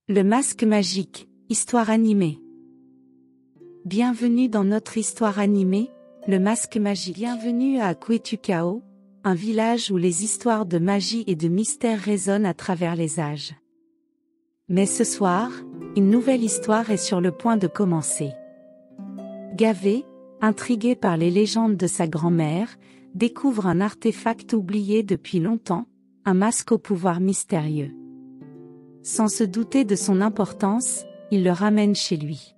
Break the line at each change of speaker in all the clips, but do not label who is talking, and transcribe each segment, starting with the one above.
Le masque magique, histoire animée. Bienvenue dans notre histoire animée, le masque magique. Bienvenue à Kwetukao, un village où les histoires de magie et de mystère résonnent à travers les âges. Mais ce soir, une nouvelle histoire est sur le point de commencer. Gavé, intrigué par les légendes de sa grand-mère, découvre un artefact oublié depuis longtemps, un masque au pouvoir mystérieux. Sans se douter de son importance, il le ramène chez lui.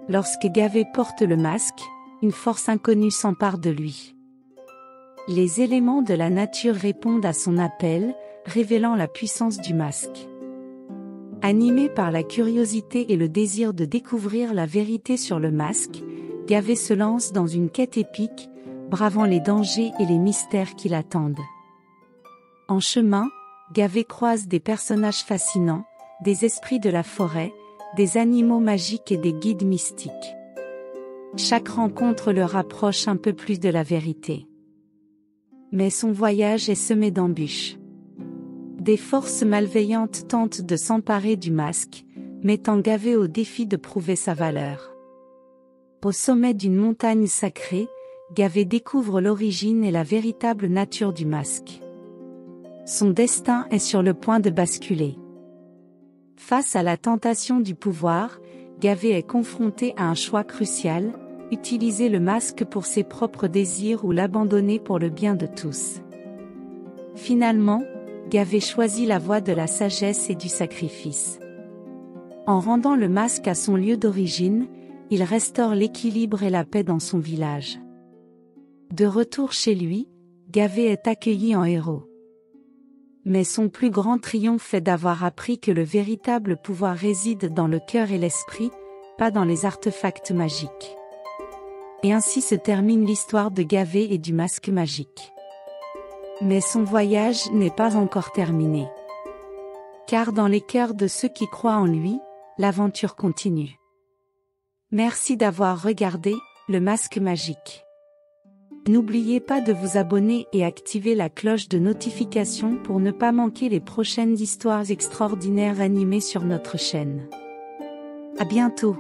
Lorsque Gavé porte le masque, une force inconnue s'empare de lui. Les éléments de la nature répondent à son appel, révélant la puissance du masque. Animé par la curiosité et le désir de découvrir la vérité sur le masque, Gavé se lance dans une quête épique, bravant les dangers et les mystères qui l'attendent. En chemin, Gavé croise des personnages fascinants, des esprits de la forêt, des animaux magiques et des guides mystiques. Chaque rencontre le rapproche un peu plus de la vérité. Mais son voyage est semé d'embûches. Des forces malveillantes tentent de s'emparer du masque, mettant Gavé au défi de prouver sa valeur. Au sommet d'une montagne sacrée, Gavé découvre l'origine et la véritable nature du masque. Son destin est sur le point de basculer. Face à la tentation du pouvoir, Gavé est confronté à un choix crucial, utiliser le masque pour ses propres désirs ou l'abandonner pour le bien de tous. Finalement, Gavé choisit la voie de la sagesse et du sacrifice. En rendant le masque à son lieu d'origine, il restaure l'équilibre et la paix dans son village. De retour chez lui, Gavé est accueilli en héros. Mais son plus grand triomphe est d'avoir appris que le véritable pouvoir réside dans le cœur et l'esprit, pas dans les artefacts magiques. Et ainsi se termine l'histoire de Gavé et du masque magique. Mais son voyage n'est pas encore terminé. Car dans les cœurs de ceux qui croient en lui, l'aventure continue. Merci d'avoir regardé le masque magique. N'oubliez pas de vous abonner et activer la cloche de notification pour ne pas manquer les prochaines histoires extraordinaires animées sur notre chaîne. À bientôt!